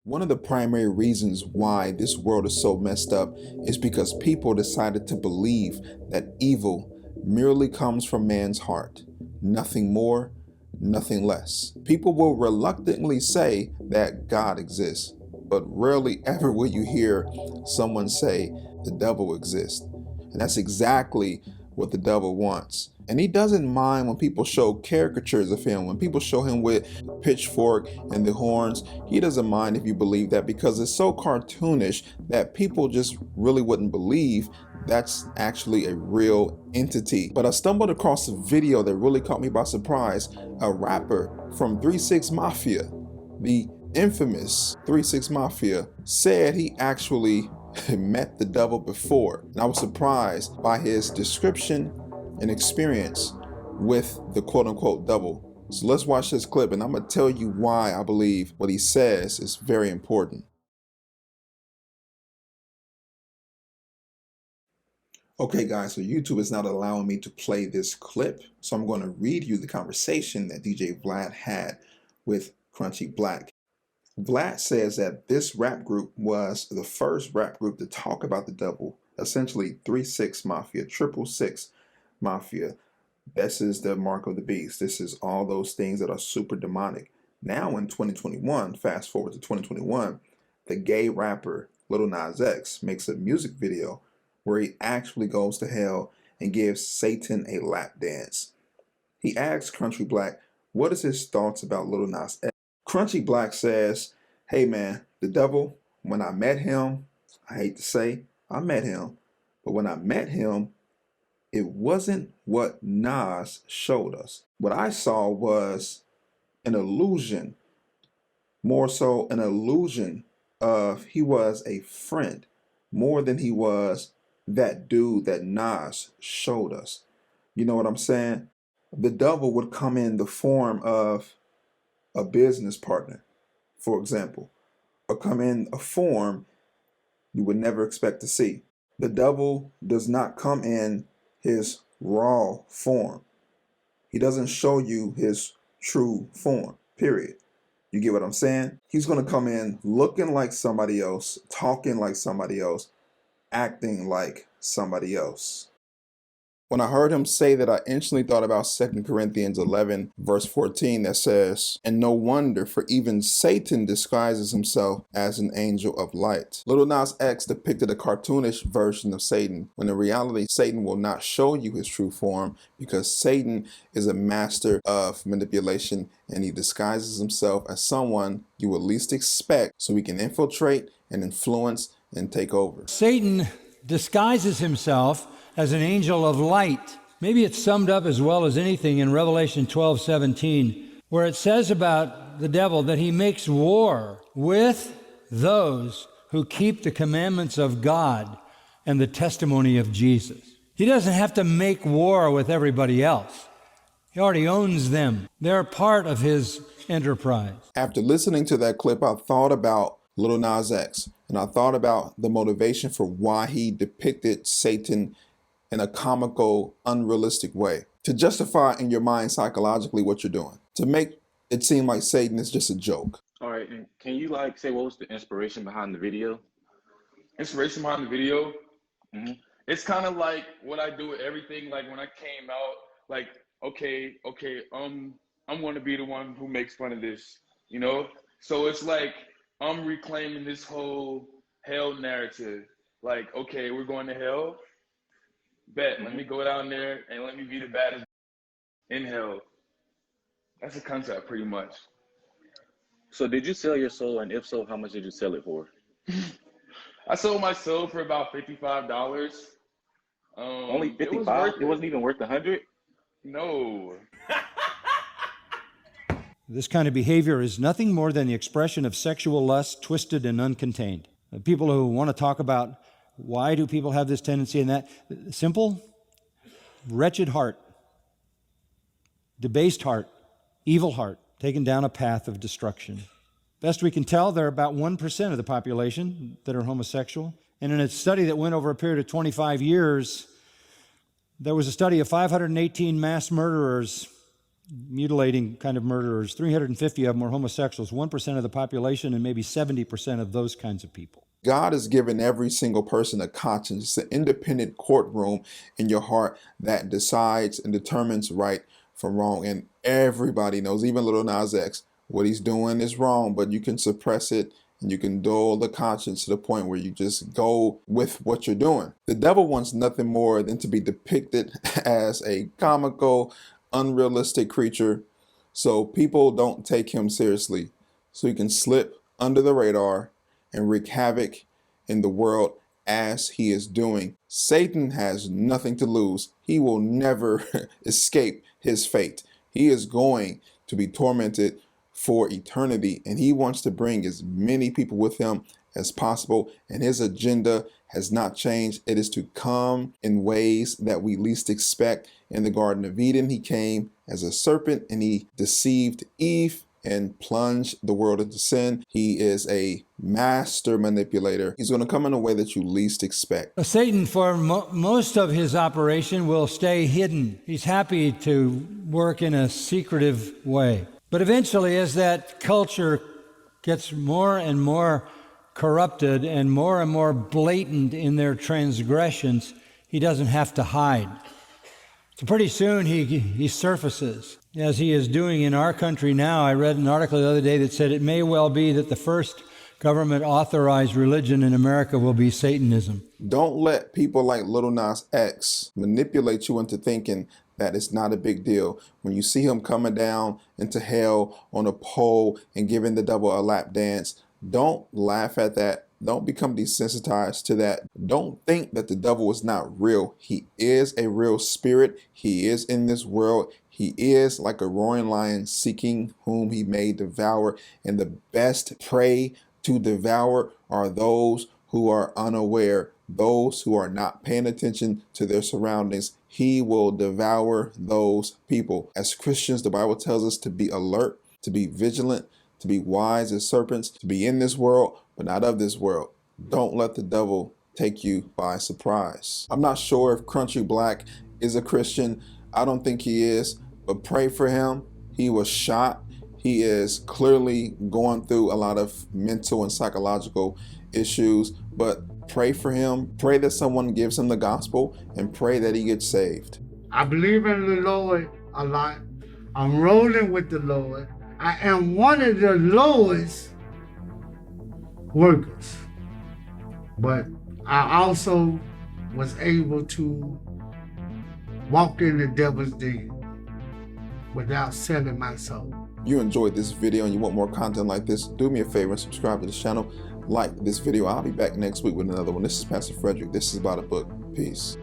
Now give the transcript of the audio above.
One of the primary reasons why this world is so messed up is because people decided to believe that evil merely comes from man's heart. Nothing more, nothing less. People will reluctantly say that God exists, but rarely ever will you hear someone say the devil exists. And that's exactly what the devil wants. And he doesn't mind when people show caricatures of him, when people show him with pitchfork and the horns. He doesn't mind if you believe that, because it's so cartoonish that people just really wouldn't believe that's actually a real entity. But I stumbled across a video that really caught me by surprise. A rapper from 6 Mafia, the infamous 6 Mafia, said he actually met the devil before. And I was surprised by his description and experience with the quote-unquote devil. So let's watch this clip, and I'm going to tell you why I believe what he says is very important. Okay guys, so YouTube is not allowing me to play this clip, so I'm going to read you the conversation that DJ Vlad had with Crunchy Black. Vlad says that this rap group was the first rap group to talk about the devil, essentially 6 Mafia, 666 Mafia. This is the mark of the beast. This is all those things that are super demonic. Now in 2021, fast forward to 2021, the gay rapper Lil Nas X makes a music video where he actually goes to hell and gives Satan a lap dance. He asks Crunchy Black what is his thoughts about Lil Nas X. Crunchy Black says, hey man, the devil, when I met him, I hate to say I met him, but when I met him, it wasn't what Nas showed us. What I saw was an illusion, more so an illusion of he was a friend more than he was that dude that Nas showed us. You know what I'm saying? The devil would come in the form of a business partner, for example, or come in a form you would never expect to see. The devil does not come in his raw form. He doesn't show you his true form, period. You get what I'm saying? He's going to come in looking like somebody else, talking like somebody else, acting like somebody else. When I heard him say that, I instantly thought about 2 Corinthians 11, verse 14 that says, and no wonder, for even Satan disguises himself as an angel of light. Lil Nas X depicted a cartoonish version of Satan, when in reality, Satan will not show you his true form, because Satan is a master of manipulation, and he disguises himself as someone you would least expect so he can infiltrate and influence and take over. Satan disguises himself as an angel of light. Maybe it's summed up as well as anything in Revelation 12:17, where it says about the devil that he makes war with those who keep the commandments of God and the testimony of Jesus. He doesn't have to make war with everybody else. He already owns them. They're part of his enterprise. After listening to that clip, I thought about Lil Nas X, and I thought about the motivation for why he depicted Satan in a comical, unrealistic way. To justify in your mind psychologically what you're doing. To make it seem like Satan is just a joke. All right, and can you say what was the inspiration behind the video? Inspiration behind the video? Mm-hmm. It's kind of like what I do with everything. Like when I came out, like, okay, I'm going to be the one who makes fun of this, you know? So it's like I'm reclaiming this whole hell narrative. Like, okay, we're going to hell. Bet, let me go down there and let me be the baddest in hell. That's the concept, pretty much. So did you sell your soul, and if so, how much did you sell it for? I sold my soul for about $55. Only 55? It wasn't even worth 100? No. This kind of behavior is nothing more than the expression of sexual lust, twisted and uncontained. People who want to talk about why do people have this tendency and that, simple, wretched heart, debased heart, evil heart, taken down a path of destruction. Best we can tell, there are about 1% of the population that are homosexual. And in a study that went over a period of 25 years, there was a study of 518 mass murderers mutilating kind of murderers. 350 of them were homosexuals, 1% of the population, and maybe 70% of those kinds of people. God has given every single person a conscience. It's an independent courtroom in your heart that decides and determines right from wrong. And everybody knows, even Lil Nas X, what he's doing is wrong, but you can suppress it and you can dull the conscience to the point where you just go with what you're doing. The devil wants nothing more than to be depicted as a comical, unrealistic creature so people don't take him seriously, so he can slip under the radar and wreak havoc in the world as he is doing. Satan has nothing to lose. He will never escape his fate. He is going to be tormented for eternity, and he wants to bring as many people with him as possible, and his agenda has not changed. It is to come in ways that we least expect. In the Garden of Eden, he came as a serpent and he deceived Eve and plunge the world into sin. He is a master manipulator. He's going to come in a way that you least expect. Satan, for most of his operation, will stay hidden. He's happy to work in a secretive way. But eventually, as that culture gets more and more corrupted and more blatant in their transgressions, he doesn't have to hide. So pretty soon he surfaces, as he is doing in our country now. I read an article the other day that said it may well be that the first government authorized religion in America will be Satanism. Don't let people like Lil Nas X manipulate you into thinking that it's not a big deal. When you see him coming down into hell on a pole and giving the devil a lap dance, don't laugh at that. Don't become desensitized to that. Don't think that the devil is not real. He is a real spirit. He is in this world. He is like a roaring lion seeking whom he may devour. And the best prey to devour are those who are unaware, those who are not paying attention to their surroundings. He will devour those people. As Christians, the Bible tells us to be alert, to be vigilant, to be wise as serpents, to be in this world, but not of this world. Don't let the devil take you by surprise. I'm not sure if Crunchy Black is a Christian. I don't think he is, but pray for him. He was shot. He is clearly going through a lot of mental and psychological issues, but pray for him. Pray that someone gives him the gospel and pray that he gets saved. I believe in the Lord a lot. I'm rolling with the Lord. I am one of the lowest workers, but I also was able to walk in the devil's den without selling my soul. You enjoyed this video and you want more content like this, do me a favor and subscribe to the channel. Like this video. I'll be back next week with another one. This is Pastor Frederick. This is About a Book. Peace.